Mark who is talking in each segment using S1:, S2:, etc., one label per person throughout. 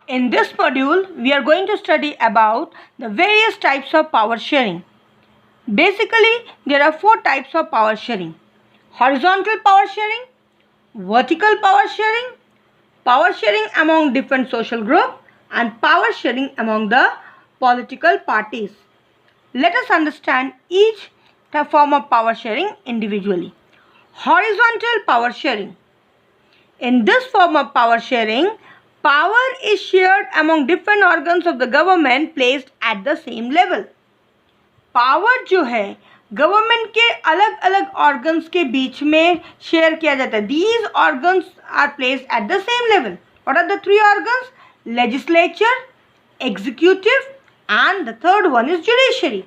S1: In this module, we are going to study about the various types of power sharing. Basically, there are 4 types of power sharing: horizontal power sharing, vertical power sharing among different social groups, and power sharing among the political parties. Let us understand each form of power sharing individually. Horizontal power sharing. In this form of power sharing, power is shared among different organs of the government placed at the same level. Power जो है government के अलग अलग organs के बीच में share किया जाता है. These organs are placed at the same level. What are the 3 organs? Legislature, executive and the third one is judiciary.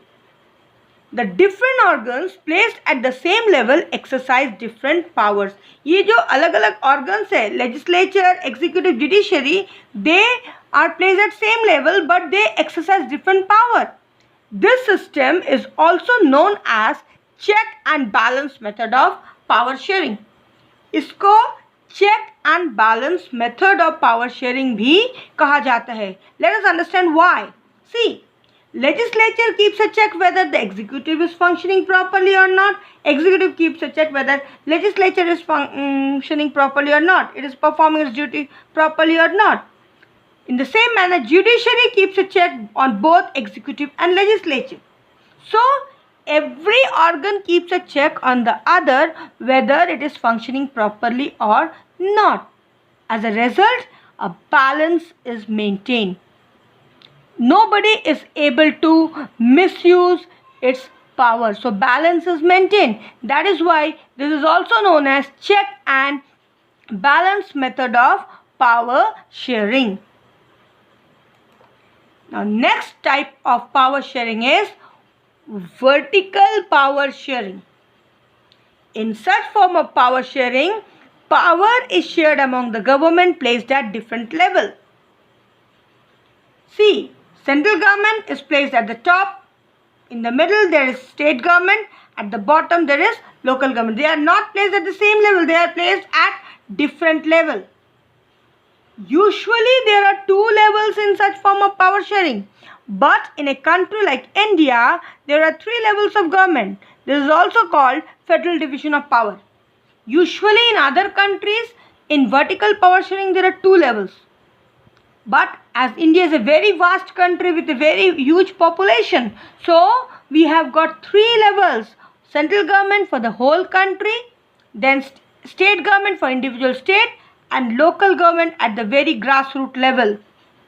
S1: The different organs placed at the same level exercise different powers. ये जो अलग अलग organs है, legislature, executive, judiciary, they are placed at same level but they exercise different power. This system is also known as check and balance method of power sharing. इसको check and balance method of power sharing भी कहा जाता है. Let us understand why. See, legislature keeps a check whether the executive is functioning properly or not. Executive keeps a check whether legislature is functioning properly or not. It is performing its duty properly or not. In the same manner, judiciary keeps a check on both executive and legislature. So, every organ keeps a check on the other whether it is functioning properly or not. As a result, a balance is maintained. Nobody is able to misuse its power. So balance is maintained. That is why this is also known as check and balance method of power sharing. Now next type of power sharing is vertical power sharing. In such form of power sharing, power is shared among the government placed at different level. See, central government is placed at the top. In the middle there is state government. At the bottom there is local government. They are not placed at the same level. They are placed at different level. Usually there are 2 levels in such form of power sharing. But in a country like India, there are 3 levels of government. This is also called federal division of power. Usually in other countries, in vertical power sharing there are 2 levels. But as India is a very vast country with a very huge population, so we have got 3 levels. Central government for the whole country, then state government for individual state, and local government at the very grassroots level.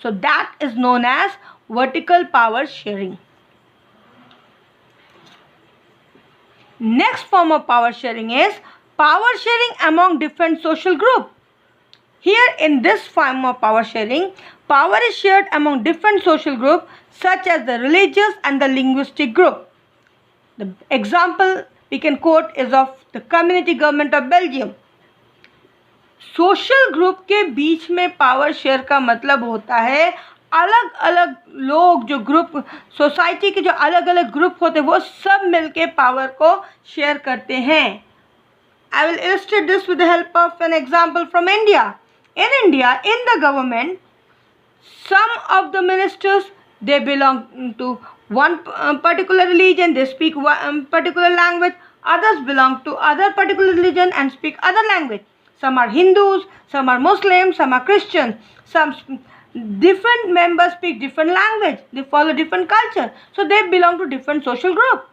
S1: So that is known as vertical power sharing. Next form of power sharing is power sharing among different social groups. Here in this form of power sharing, power is shared among different social groups such as the religious and the linguistic group. The example we can quote is of the community government of Belgium. Social group के बीच में power share का मतलब होता है अलग अलग लोग जो ग्रुप सोसाइटी के जो अलग अलग ग्रुप होते हैं वो सब मिलके पावर को शेयर करते हैं. I will illustrate this with the help of an example from India. In India, in the government, some of the ministers, they belong to one particular religion, they speak one particular language. Others belong to other particular religion and speak other language. Some are Hindus, some are Muslims, some are Christians. Some different members speak different language. They follow different culture. So they belong to different social group.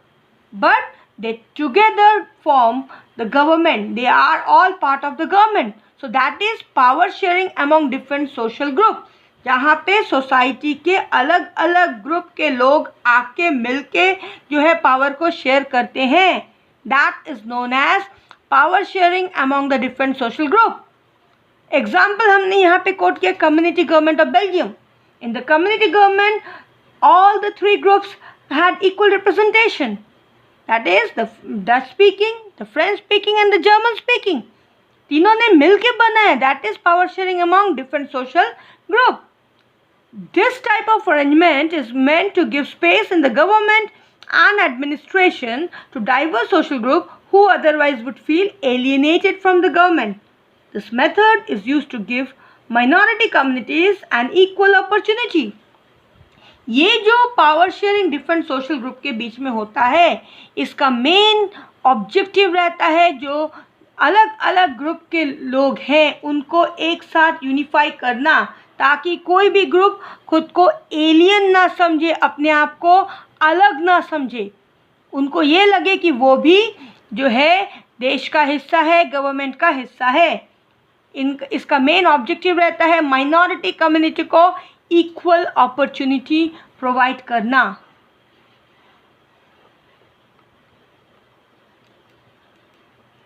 S1: But they together form the government. They are all part of the government. So that is power sharing among different social group. जहाँ पे society के अलग अलग group के लोग आके मिलके जो है पावर को शेयर करते हैं. That is known as power sharing among the different social group. Example हमने यहाँ पे कोट किया community government of Belgium. In the community government, all the 3 groups had equal representation. That is the Dutch speaking, the French speaking and the German speaking. तीनों ने मिलके बना है. That is power sharing among different social group. This type of arrangement is meant to give space in the government and administration to diverse social groups who otherwise would feel alienated from the government. This method is used to give minority communities an equal opportunity. ये जो power sharing different social group के बीच में होता है, इसका main objective रहता है जो अलग अलग ग्रुप के लोग हैं उनको एक साथ यूनिफाई करना, ताकि कोई भी ग्रुप खुद को एलियन ना समझे, अपने आप को अलग ना समझे, उनको ये लगे कि वो भी जो है देश का हिस्सा है, गवर्नमेंट का हिस्सा है। इसका मेन ऑब्जेक्टिव रहता है माइनॉरिटी कम्युनिटी को इक्वल अपॉर्चुनिटी प्रोवाइड करना।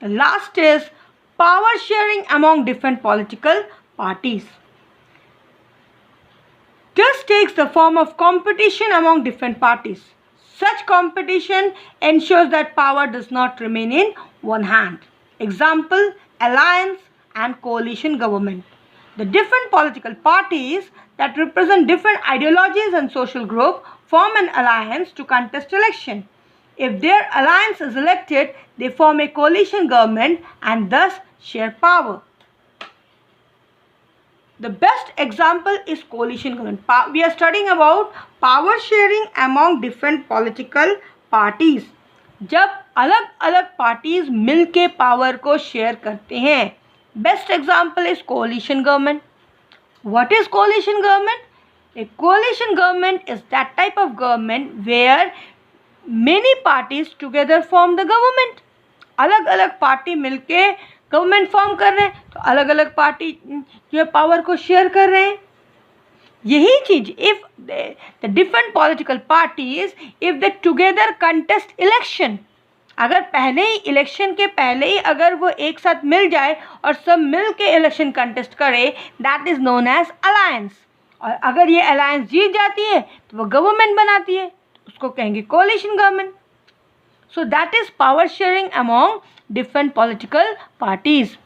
S1: The last is power sharing among different political parties. This takes the form of competition among different parties. Such competition ensures that power does not remain in one hand. Example, alliance and coalition government. The different political parties that represent different ideologies and social groups form an alliance to contest election. If their alliance is elected, they form a coalition government and thus share power. The best example is coalition government. We are studying about power sharing among different political parties. जब अलग अलग parties मिलके power को share करते हैं, best example is coalition government. What is coalition government? A coalition government is that type of government where many parties together form the government. अलग अलग party मिलके गवर्नमेंट फॉर्म कर रहे हैं, तो अलग अलग पार्टी जो है पावर को शेयर कर रहे हैं. यही चीज if the different political parties if they together contest election, अगर पहले ही इलेक्शन के पहले ही अगर वो एक साथ मिल जाए और सब मिल के इलेक्शन कंटेस्ट करे, that is known as alliance. और अगर ये अलायंस जीत जाती है तो वो गवर्नमेंट बनाती है, उसको कहेंगे coalition government. So that is power sharing among different political parties.